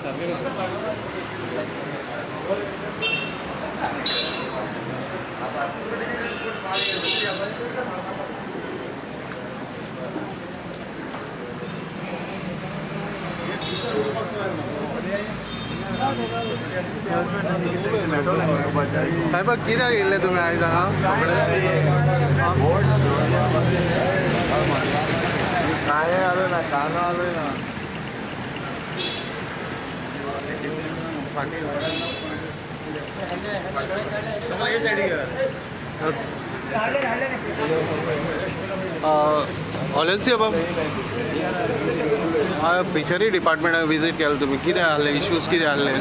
साहेब कित्याक येयल्ले तुमी आयज हांगा काय आलो ना कानो आलोय ना ऑलेन्सी बाब फिशरी डिपार्टमेंटाक विजीट केलें तुमी कितें आहले इश्यूज कितें आहले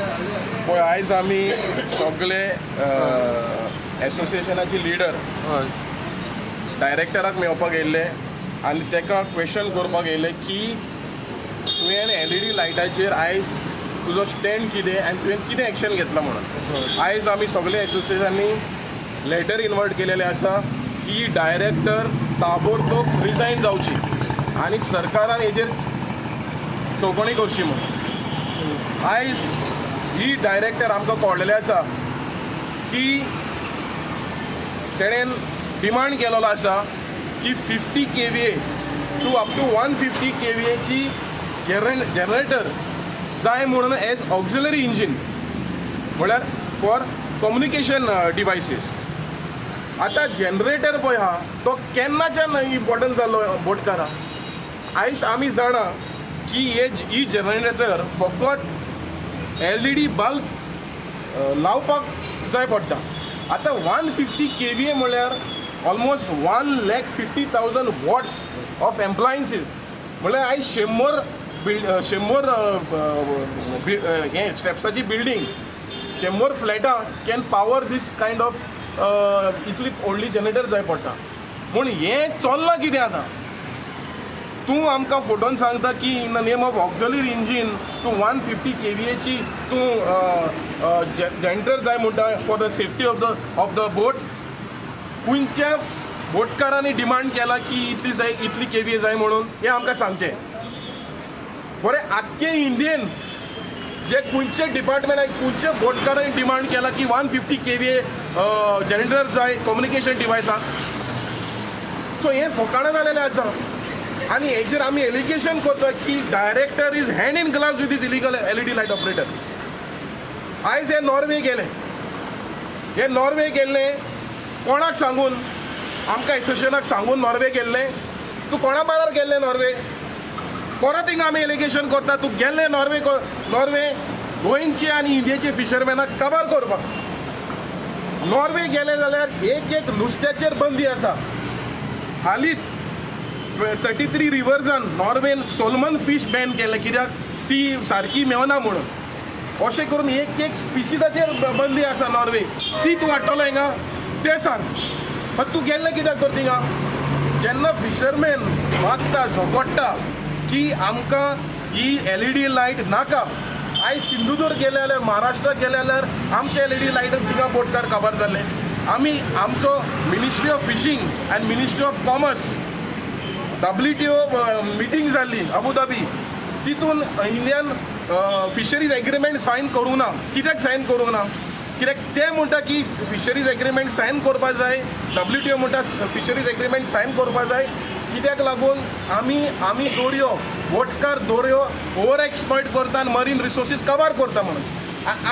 पळय आयज आमी सगळे एसोसिएशनाचे लिडर हय डायरेक्टराक मेळपाक येयल्ले आनी ताका क्वेश्चन करपाक येयले की तुवें LED लायटाचेर आयज तुजो स्टँड कितें आनी तुवें कितें एक्शन घेतलां म्हणून आयज आमी सगळे एसोसिएशनांनी लेटर इन्वर्ट केलेले आसा की डायरेक्टर ताबडतोब रिजायन जावची आनी सरकारान हेजेर चौकणी करची म्हणून आयज ही डायरेक्टर आमकां कळलेले आसा की तेणेन डिमांड केलेलो आसा की 50 kVA to up to 150 kVA ची जनरेटर जाय म्हणून एज ऑक्झिलरी इंजीन म्हळ्यार फॉर कम्युनिकेशन डिवायसीस. आतां जनरेटर पळय आहा तो केन्नाच्यान इम्पॉर्टंट जाल्लो बोटकारां. आयज आमी जाणा की ही जनरेटर फकत LED बल्ब लावपाक जाय पडटा. आतां 150 kVA म्हळ्यार ऑलमोस्ट 1,50,000 वॉट्स ऑफ एम्प्लायन्सीस म्हळ्यार आयज 100 हे स्टेप्साची बिल्डींग 100 फ्लॅटां can power this kind of इतली व्हडली जनरेटर जाय पडटा. म्हूण हें चल्लां कितें आतां. तूं आमकां फोटोन सांगता की in the name of auxiliary engine तूं 150 kVA ची तूं जनरेटर जाय म्हणटा for the safety of the boat. खंयच्या बोटकारांनी डिमांड केला की इतली kVA जाय म्हणून हें आमकां सांगचें. बरें आख्खे इंडियेन जे खंयचे डिपार्टमेंट खंयचे बोटकारांनी डिमांड केला की 150 kVA जनरेटर जाय कम्युनिकेशन डिवायसाक. सो हें फकाणां जालेलें आसा आनी हेजेर आमी एलिगेशन करता की director is hand in gloves with these illegal LED light operator. आयज हे नॉर्वे गेल्ले कोणाक सांगून आमकां एसोसिएशनाक सांगून नॉर्वे गेल्ले. तूं कोणा बारार गेल्ले नॉर्वे परत हिंगा आमी एलिगेशन करता तूं गेल्ले नॉर्वे गोंयचे आनी इंडियेचे फिशरमॅनाक काबार करपाक. नॉर्वे गेले जाल्यार एक नुस्त्याचेर बंदी आसा. हालींच 33 रिवर्सान नॉर्वेन सोलमन फीश बॅन केले कित्याक ती सारकी मेवना म्हणून. अशें करून एक स्पिशीजाचेर बंदी आसा नॉर्वे. ती तूं हाडटलो हिंगा तें सांग. पण तूं गेल्ले कित्याक तर थिंगा. जेन्ना फिशरमॅन मागता झोपडटा की आमकां ही LED लायट नाका. आयज सिंधुदूर्ग गेले जाल्यार महाराष्ट्राक गेले जाल्यार आमचे LED लायट थिंगा बोटकार काबार जाल्ले. आमी आमचो ministry of fishing end ministry of commerce WTO meeting जाल्ली अबुधाबी. तितून इंडियन फिशरीज एग्रीमेंट सायन करूंक ना. कित्याक सायन करूंक ना कित्याक ते म्हणटा की फिशरीज एग्रीमेंट सायन करपाक जाय. WTO म्हणटा फिशरीज एग्रीमेंट सायन करपाक जाय. कित्याक लागून आमी दोरयो बोटकार दोरयो ओवर एक्सप्लॉयट करता आनी मरीन रिसोर्सीस काबार करता म्हणून.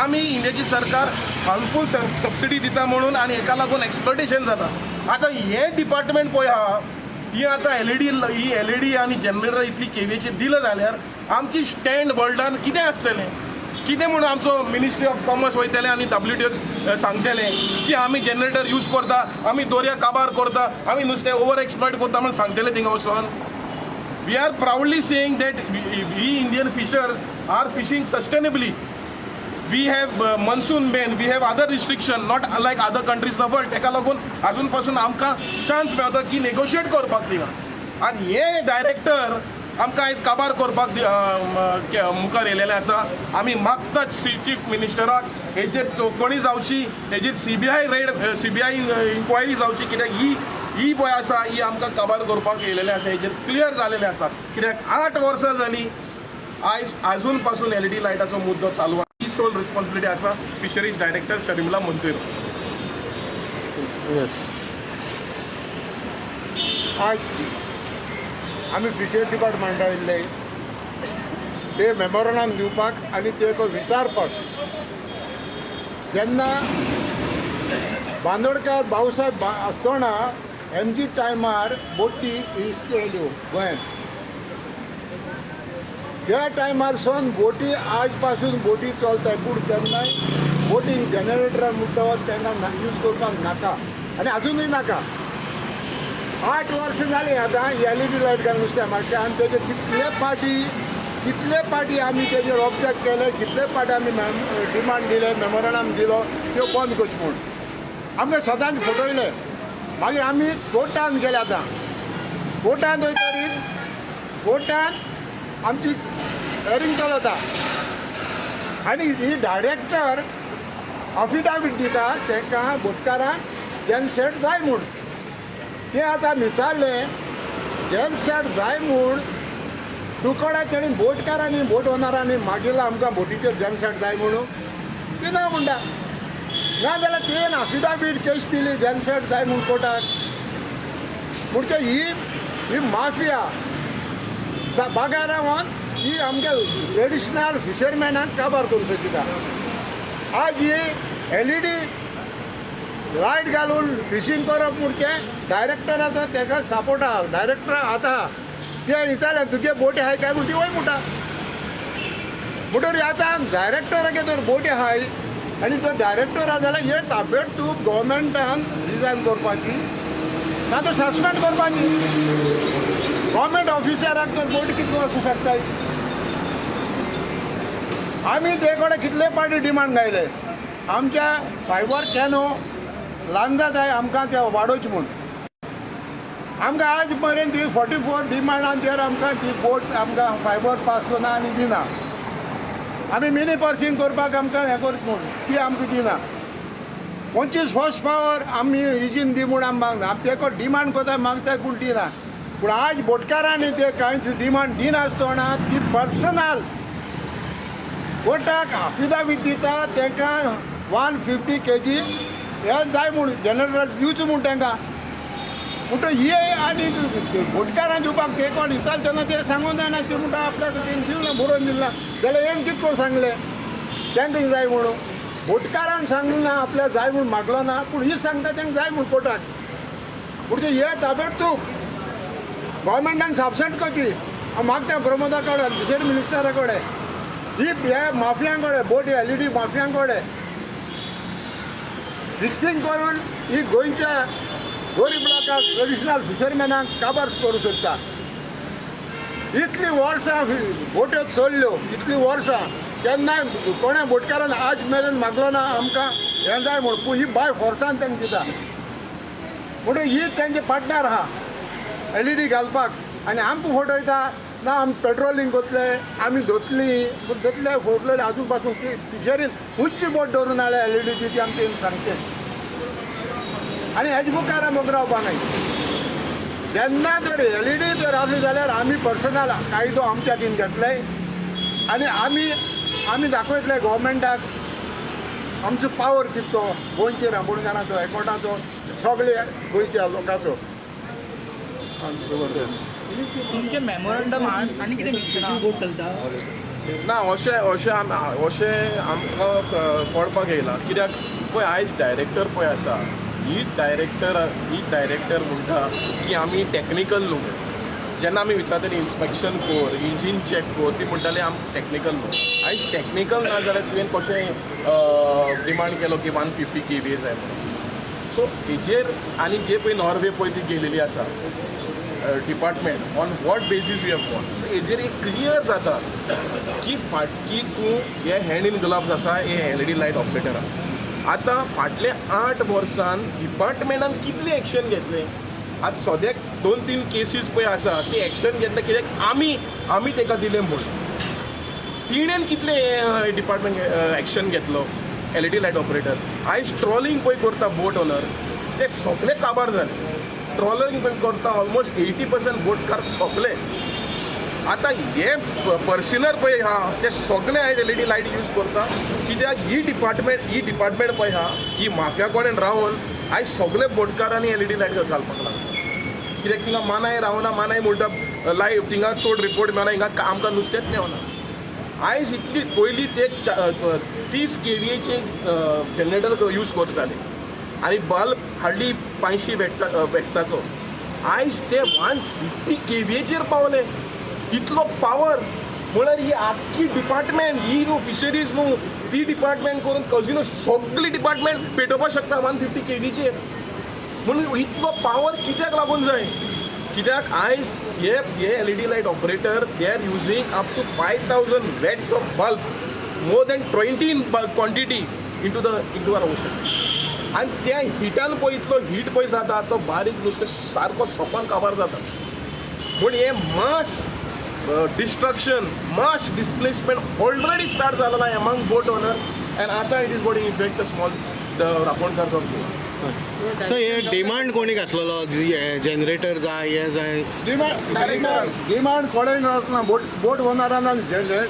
आमी इंडियाची सरकार हार्मफूल सबसिडी दिता म्हणून आनी हेका लागून एक्सप्लॉयटेशन जाता. आतां हे डिपार्टमेंट पळय आहा ही आतां LED आनी जनरेटर इतली kVA ची दिलं जाल्यार आमची स्टँड वर्ल्डान कितें आसतलें. कितें म्हणून आमचो मिनिस्ट्री ऑफ कॉमर्स वयतले आनी WTO सांगतले की आमी जनरेटर यूज करता आमी दोर्या काबार करता आमी नुस्तें ओवर एक्सप्लॉयट करता म्हणून सांगतले थिंगा वचून. We are proudly saying that we Indian fishers are fishing sustainably. We have monsoon ban, we have other restriction not like other countries in the world. ताका लागून आजून पासून आमकां चान्स मेळटा की नेगोशिएट करपाक थिंगा. आनी हे डायरेक्टर आमकां आयज काबार करपाक मुखार येयलेले आसा. आमी मागता चीफ मिनिस्टराक हेजेर चौकणी जावची. हेजेर CBI इन्क्वायरी जावची कित्याक ही पळय आसा ही आमकां काबार करपाक येयलेले आसा. हेजेर क्लियर जालेले आसा कित्याक 8 वर्सां जालीं आयज आजून पासून LED लायटाचो मुद्दो चालू आहा. ही सोल रिस्पॉन्सिबिलिटी आसा fisheries director Sharmila Monteiro. Yes. आज आम्ही फिशरी डिपार्टमेंटा येयल्ले ते मेमोरंडम दिवपाक आनी ते विचारपाक जेन्ना बांदोडकार भाऊसाहेब आसतना MG टायमार बोटी इश्ट येयल्यो गोंयांत. त्या टायमार सावन बोटी आज पासून बोटी चलताय पूण केन्नाय बोटींग जनरेटर म्हणटा तांकां यूज करपाक नाका आनी आजुनूय नाका. 8 वर्सां जालीं आतां LED लायट घालून नुस्तें मारचें आनी तेजे कितले पाटी आमी तेजेर ऑब्जेक्ट केले, कितले पाटी आमी डिमांड दिले, मेमोरंडम दिलो त्यो बंद करचे म्हूण. आमकां सदांच फटयले. मागीर आमी कोर्टान गेले. आतां कोर्टान वयतरी कोर्टान आमची हियरींग चलता आनी ही डायरेक्टर अफिडावीट दिता तांकां बोटकारांक जेनसेट जाय म्हूण. ते आतां विचारले जेनसेट जाय म्हूण तुकडे तेणी बोटकारांनी बोट ओनरांनी मागिल्लो आमकां बोटीचेर जेनसेट जाय म्हणून. ते ना म्हणटा. ना जाल्यार तेन अफिडावीट केस दिली जेनसेट जाय म्हूण कोर्टाक. म्हणजे ही माफिया बागार रावन ही आमच्या ट्रेडिशनल फिशरमॅनाक काबार करूंक सोदता. आज ही LED लायट घालून फिशींग करप म्हणचें डायरेक्टराचो ताका सपोर्ट आहा. डायरेक्टर आतां ते विचारलें तुगे बोटी आहाय काय म्हणटी वय म्हणटा. म्हणटरी आतां डायरेक्टरागे तर बोटी आहाय आनी तो डायरेक्टर आहा जाल्यार हे ताबेट तूं गव्हर्मेंटान रिजायन करपाची ना तर सस्पेंड करपाची. गव्हर्मेंट ऑफिसराक तर बोटी कितलो आसूं शकताय. आमी ते कडेन कितले पाटी डिमांड घायले आमच्या फायबर कॅनो लांजा जाय आमकां ते वाडोवचे म्हूण. आमकां आज पर्यंत 44 डिमांडांचेर आमकां ती बोट आमकां फायबर पास करना आनी दिना. आमी मिनी पर्सिंग करपाक आमकां हें करता म्हूण ती आमकां दिना. 25 हॉर्स पावर आमी इंजीन दी म्हूण आमकां तेको डिमांड कोताय मागताय पूण दिना. पूण आज बोटकारांनी ते कांयच डिमांड दिनासतना ती पर्सनल कोर्टाक अफिडावीट दिता तांकां 150 kg हें जाय म्हूण जनरल दिवचो म्हूण तांकां. म्हणटा हे आनी बोटकारां दिवपाक ते कोण विचारले तेन्ना ते सांगूंक जायना. ते म्हणटा आपल्याक तें दिवना बरोवन दिला जाल्यार हें कितें करून सांगलें तांकां जाय म्हणून. बोटकारान सांगलें ना आपल्याक जाय म्हूण मागलो ना पूण ही सांगता तांकां जाय म्हूण कोर्टाक. म्हणटा हे ताबेट तूं गव्हर्मेंटान सबसेंट करची. हांव मागता प्रमोदा कडेन फिशरी मिनिस्टरा कडेन ही हे माफियां कडेन बोटी LED माफियां कडेन फिक्सिंग करून ही गोंयच्या गरीब लोकांक ट्रेडिशनल फिशरमॅनाक काबार करूंक सोदता. इतलीं वर्सां बोट्यो चलल्यो इतलीं वर्सां केन्नाय कोणा बोटकारान आज मेरेन मागलो ना आमकां हें जाय म्हूण. पूण ही बाय फोर्सान तांकां दिता. म्हणून ही तेंचे पार्टनर आहा LED घालपाक आनी आमकां फटयता ना आमी पेट्रोलिंग करतले आमी धोतलीं पूण धोतले फोटले आजून पासून ती फिशरीन उंची बोट धरून नाल्या LEDची ती आमकां सांगचें आनी हेजे मुखार आमकां रावपा नाय. जेन्ना जर LED जर आसली जाल्यार आमी पर्सनल कायदो आमच्या हातीन घेतले आनी आमी दाखयतले गव्हर्मेंटाक आमचो पावर कितलो गोंयचेर आंबोणकारांचो एकवटाचो सगळे गोंयच्या लोकांचो. तुमचे मेमोरंडम आनी कितें मिक्सना ना अशें आमकां कळपाक येयला. कित्याक पळय आयज डायरेक्टर पळय आसा ही डायरेक्टर म्हणटा की आमी टॅक्निकल लोक. जेन्ना आमी विचारतली इन्स्पेक्शन कोर इंजीन चॅक कोर ती म्हणटाली आमकां टॅक्निकल लोक. आयज टॅक्निकल ना जाल्यार तुवें कशें डिमांड केलो की 150 kVA जाय म्हणून. सो हेजेर आनी जे पळय नॉर्वे पळय ती गेलेली आसा department on what basis you have gone. So हेजेर एक क्लियर जाता की तूं हे हँड इन ग्लव्स आसा हे LED लायट ऑपरेटराक. आतां फाटले 8 वर्सान डिपार्टमेंटान कितली एक्शन घेतली. आतां सद्याक 2-3 केसीस पळय आसा ती एक्शन घेतले कित्याक आमी ताका दिलें म्हूण. तिणेन कितले डिपार्टमेंट एक्शन घेतलो LED लायट ऑपरेटर. आयज ट्रॉलिंग पळय करता बोट ओनर ते सगळे काबार जाले. ट्रॉलिंग पळय करता ऑलमोस्ट 80% बोटकार सोंपले. आतां हे पर्सनर पळय आहा ते सगळे आयज LED लायट यूज करता कित्याक ही डिपार्टमेंट पळय आहा ही माफिया कडेन रावन आयज सगळे बोटकारांनी LED लायट घालपाक लागला कित्याक थिंगा मानाय रावना मानाय म्हणटा लायव्ह थिंगा चड रिपोर्ट मेळना हिंगा आमकां नुस्तेंच मेळना आयज इतली पयलीं ते 30 kVA जनरेटर यूज करताले आनी बल्ब हार्डली 500 वॅट्साचो आयज ते 150 kVA पावले इतलो पावर म्हळ्यार ही आख्खी डिपार्टमेंट ही न्हू फिशरीज न्हू ती डिपार्टमेंट करून कजिनो सगळी डिपार्टमेंट पेटोवपाक शकता 150 kVA म्हणून इतलो पावर कित्याक लागून जाय कित्याक आयज हे LED light operator they are using up to 5000 watts of bulb more than 20 quantity into our ocean आनी त्या हिटान पळय इतलो हीट पळय जाता तो बारीक नुस्तें सारको सोंपान काबार जाता पूण हे mass destruction mass displacement already start जालेला एमंग बोट ओनर एंड आतां it is going effect the small रापणकार ऑफ गोवा सो हे डिमांड कोणी घातलेलो जनरेटर जाय हे जाय डिमांड कोणें घालना बोट ओनरान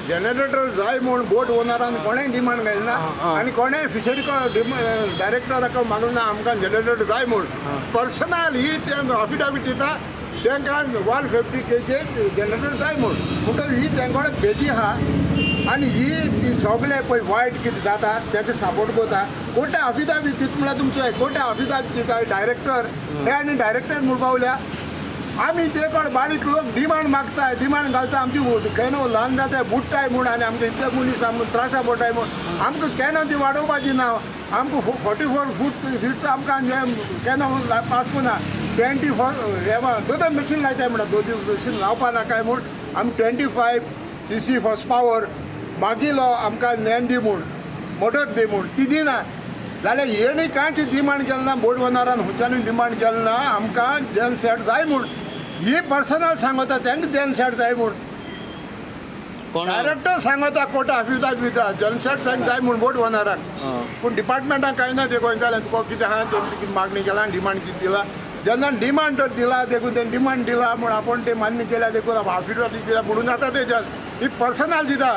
जनरेटर जाय म्हूण बोट ओनरान कोणेंय डिमांड घालना आनी कोणेंय फिशरी डायरेक्टराक मागूना आमकां जनरेटर जाय म्हूण पर्सनल ही अफिडावीट दिता तांकां 150 kVA जनरेटर जाय म्हूण म्हणटकीर ही तांचे बेदी आहा आनी ही सगळे पळय वायट कितें जाता तांचे सपोर्ट करता कोर्टा अफिडावीट दिता म्हळ्यार तुमचो कोर्टा अफिडावीट दिता डायरेक्टर हे आनी डायरेक्टर म्हूण पावल्या आमी ते कडेन बारीक लोक डिमांड मागताय डिमांड घालता आमची केनो ल्हान जाताय बुडटाय म्हूण आनी आमकां इतले मनीस त्रासा पडटाय म्हूण आमकां केनो ती वाडोवपाची ना आमकां 44 फूट आमकां केनो पासकुना 24 दोन मशीन लायताय म्हणटा दोन मशीन लावपा नाकाय म्हूण आमी 25 cc हॉर्स पावर मागिलो आमकां नॅन दी म्हूण मोटर दी म्हूण ती दिना जाल्यार हेणी कांयच डिमांड केलें ना बोट ओनरान हुंच्यानी डिमांड केलें ना आमकां जन सेट जाय म्हूण ही पर्सनल सांगता तांकां जन सेट जाय म्हूण डायरेक्टर सांगता कोर्टा अफिडावीट दिता जन सेट तांकां जाय म्हूण बोट ओनराक पूण डिपार्टमेंटाक कांय ना ते गोंय जालें तुका कितें आहा तेणी कितें मागणी केला डिमांड कितें दिला जेन्ना डिमांड तर दिला देखून ते डिमांड दिला म्हूण आपूण ते मान्य केल्या देखून अफिडावीट दिला म्हणून जाता तेच्यान ही पर्सनल दिता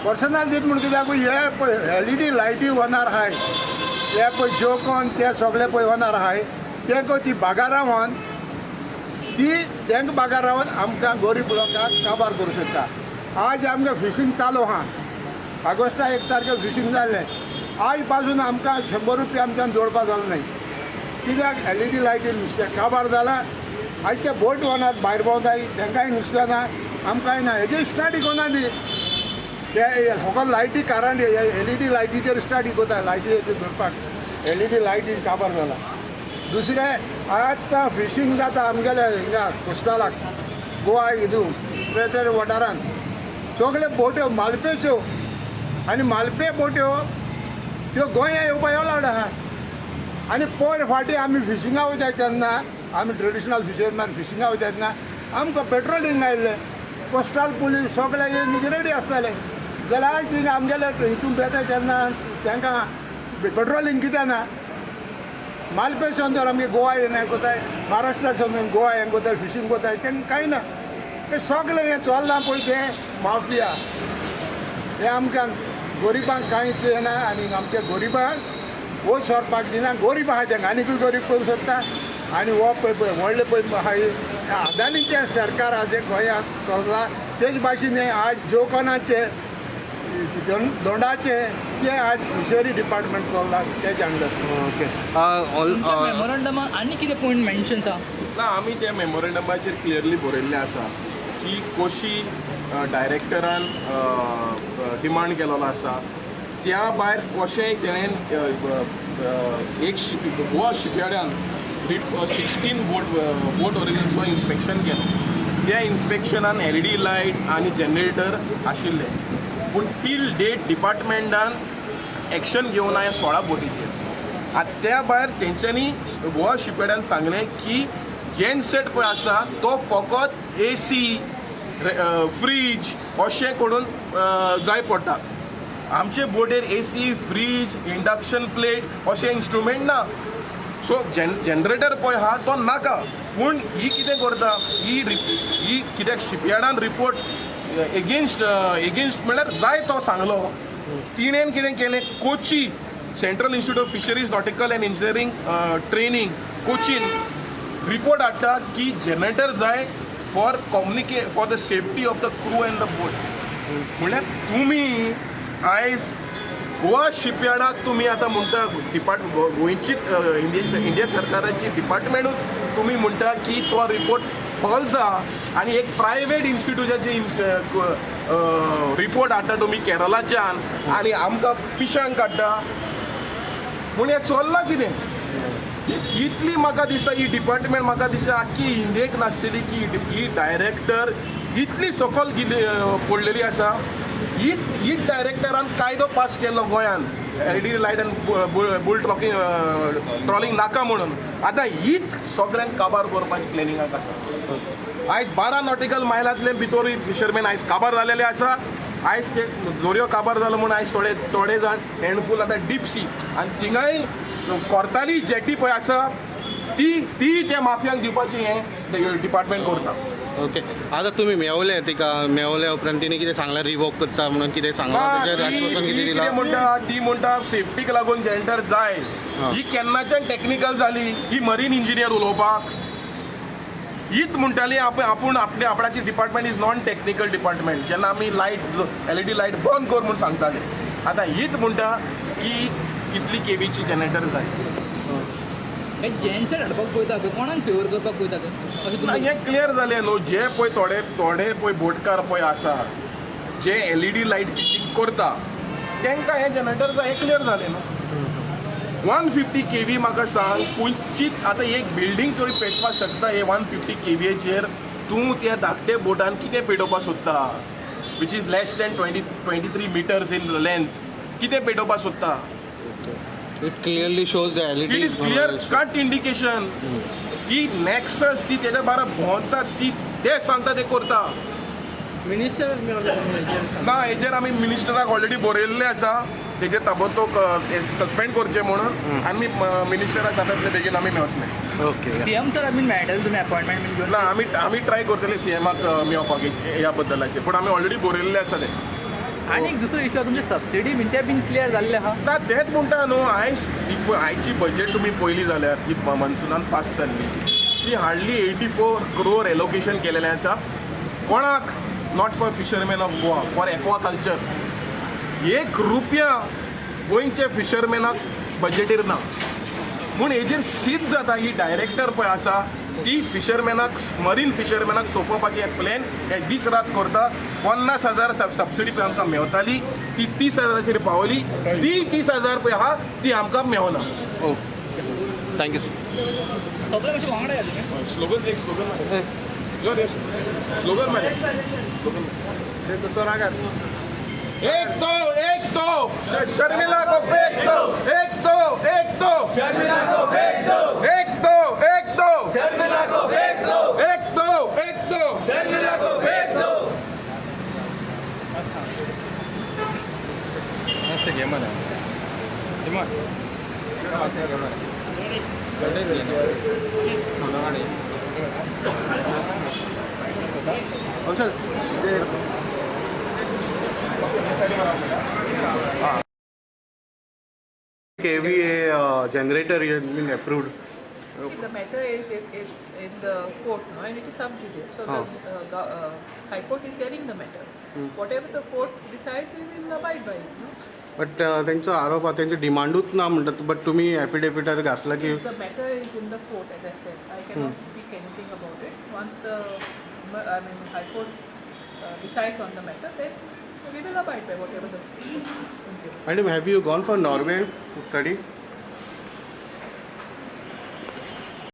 पर्सनल दीत म्हूण कित्याक हे पळय LED लायटी ओनर आहाय हे पळय जोकोन ते सगळे पळय ओनर आहाय तेंका ती बागार रावन ती तांकां बागार रावन आमकां गरीब लोकांक काबार करूं शकता आज आमकां फिशींग चालू आहा ऑगस्टा 1 तारखेर फिशींग जाल्लें आज पासून आमकां 100 रुपया आमच्यान जोडपा जालो नाही कित्याक LED लायटी नुस्तें काबार जाला आज ते बोट ओनर भायर भोंवताय तांकांय नुस्तें ना आमकांय ना हेजेर स्टार्ट कोना दी ते फकत लायटी कारण LED लायटीचेर स्टार्ट कोता लायटी धरपाक LED लायटी काबार जाला दुसरें आतां फिशींग जाता आमगेले हिंगा कोस्टलाक गोवा हितू ते वाठारांत सगळे बोट्यो मालपेच्यो आनी मालपे बोट्यो त्यो गोंया येवपा अलावड आहा आनी पयर फाटीं आमी फिशिंगा वयताय तेन्ना आमी ट्रेडिशनल फिशरमॅन फिशिंगा वयता तेन्ना आमकां पेट्रोलिंग आयिल्लें कोस्टल पुलीस सगळे रेडी आसताले जाल्यार आज थिंगा आमगेले हितून येताय तेन्ना तांकां पेट्रोलिंग कित्याक ना मालपेसून तर आमगे गोवा हें कोताय महाराष्ट्रासून गोवा हें कोताय फिशींग कोताय तें कांय ना हे सगळें हें चल्लां पळय तें माफिया हें आमकां गरिबांक कांयच येना आनी आमच्या गरिबांक वो सरपाक दिना गरीब आहा तांकां आनीकूय गरीब करूं सोदता आनी हो पळय व्हडले पळय आहा अदानीचें सरकार आज गोंयांत चल्ला तेच भाशेन आज जोकोनाचे दोंडाचे ते आज फिशरी डिपार्टमेंट चल्ला तेजे अंडर ओके मेमोरंडमाक आनी कितें पॉयंट मेन्शन आसा ना आमी त्या मेमोरंडमाचेर क्लियरली बरयल्लें आसा की कशी डायरेक्टरान डिमांड केलेलो आसा त्या भायर कशेंय तेणेन एक गोवा शिपयार्डान 16 बोट ओरिजिनचो इन्स्पेक्शन केलें त्या इन्स्पेक्शनान LED लायट आनी जनरेटर आशिल्ले पूण टील डेट डिपार्टमेंटान एक्शन घेवना ह्या 16 बोटीचेर आतां त्या भायर तेंच्यांनी गोवा शिपयार्डान सांगलें की जेन सेट पळय आसा तो फकत AC फ्रीज अशें करून जाय पडटा आमचे बोटेर AC फ्रीज इंडक्शन प्लेट अशें इन्स्ट्रुमेंट ना सो जनरेटर पळय आहा तो नाका पूण ही कितें करता ही कित्याक शिपयार्डान रिपोर्ट एगेन्स्ट म्हणल्यार जाय तो सांगलो तिणेन कितें केलें Kochi central institute of fisheries nautical and engineering training Cochin report हाडटा की जनरेटर जाय for the safety of the crew and the boat म्हणल्यार तुमी आयज गोवा शिपयार्डाक तुमी आतां म्हणटा गोंयची इंडिया सरकाराची डिपार्टमेंटूच तुमी म्हणटा की तो रिपोर्ट फॉल्स आहा आनी एक प्रायवेट इन्स्टिट्यूटाची रिपोर्ट हाडटा तुमी केरलाच्यान आनी आमकां पिशांक काडटा पूण हें चल्लां कितें इतली म्हाका दिसता ही डिपार्टमेंट म्हाका दिसता आख्खी इंडियेक नासतली की ही डायरेक्टर इतली सकल पडलेली आसा ही डायरेक्टरान कायदो पास केल्लो गोंयान LED लायट आनी बुल ट्रॉलिंग नाका म्हणून आतां हीच सगळ्यांक काबार करपाची प्लॅनिंगाक आसा आयज 12 नॉटिकल मायलांतले भितरूय फिशरमॅन आयज काबार जालेले आसा आयज ते दर्यो काबार जालो म्हणून आयज थोडे जाण हँडफूल आतां डीप सी आनी थिंगाय कोर्ताली जेटी पळय आसा ती त्या माफियांक दिवपाची हें डिपार्टमेंट करता ओके आतां तुमी मेवले तिका मेवल्या उपरांत तिने कितें सांगलें रिवोक करता म्हणून कितें सांगलां ताचेर आश्वासन कितें दिलां ती म्हणटा सेफ्टीक लागून जनरेटर जाय ही केन्नाच्यान टॅक्निकल जाली ही मरीन इंजिनियर उलोवपाक हीच म्हणटाली आपूण आपणाची department is non technical department जेन्ना आमी लायट LED लायट बंद कर म्हूण सांगताले आतां हीच म्हणटा की इतली केवीची जनरेटर जाय जेन्सर हाडपाक पळयता पळय कोणाक फेवर करपाक पळयता अशें तुमी हें क्लियर जालें न्हू जे पळय थोडे पळय बोटकार पळय आसा जे LED लायट फिशींग करता तांकां हें जनरेटर जाय हें क्लियर जालें न्हू 150 kV म्हाका सांग खंयचीच आतां एक बिल्डींग चोरी पेटपाक शकता हे 150 kVचेर तूं त्या धाकटे बोटान कितें पेटोवपाक सोदता which is less than 23 metres in length कितें पेटोवपाक सोदता it clearly shows the LED it is clear cut indication ती नेक्सस ती तेच्या बारा भोंवता ती ते सांगता ते करता मिनिस्टर ना हेजेर आमी मिनिस्टराक ऑलरेडी बरयल्लें आसा तेजेर ताबडतोब सस्पेंड करचें म्हणून आमी मिनिस्टराक जाता बेगीन आमी मेळटले ओके CM तर आमी मेळटले तुमी अपॉयंटमेंट बीन घेवन ना आमी ट्राय करतले CMाक मेळपाक ह्या बद्दलाचेर पूण आमी ऑलरेडी बरयल्लें आसा तें आनी एक दुसरो इशू तुमचे सबसिडी बीन ते बीन क्लियर जाल्ले आहा ना तेंच म्हणटा न्हू आयची बजेट तुमी पयली जाल्यार जी मनसुनान पास जाल्ली ती हार्डली 84 crore एलोकेशन केलेलें आसा कोणाक not for fisherman of Goa for aquaculture ₹1 गोंयचे फिशरमॅनाक बजेटीर ना म्हूण हेजेर सीद जाता ही डायरेक्टर पळय आसा ती फिशरमॅनाक मरीन फिशरमॅनाक सोंपोवपाची एक प्लॅन हे दीस रात करता 50,000 सबसिडी पळय आमकां मेवताली ती 30,000चेर पावली ती 30,000 पळय आहा ती आमकां मेवना ओके थँक्यू सगळे मातशें वांगडा या तुमी स्लोगन मारे एक दो शर्मिला को फेंक दो एक दो शर्मिला को फेंक दो एक दो शर्मिला को फेंक दो एक दो शर्मिला को फेंक दो ऐसे गेम है दिमाग KVA generator has been approved. The matter is it's in the court now and it is sub judice. So the High Court is hearing the matter. Whatever the court decides, we will abide by it. No? But त्यांचा आरोप आहे त्यांची डिमांडूच ना म्हणतात but तुम्ही एफिडेविटार घातला की The matter is in the court, as I said. I cannot speak anything about it. Once the High Court decides on the matter, then we will abide by whatever the court is. and have you gone for Norway to study?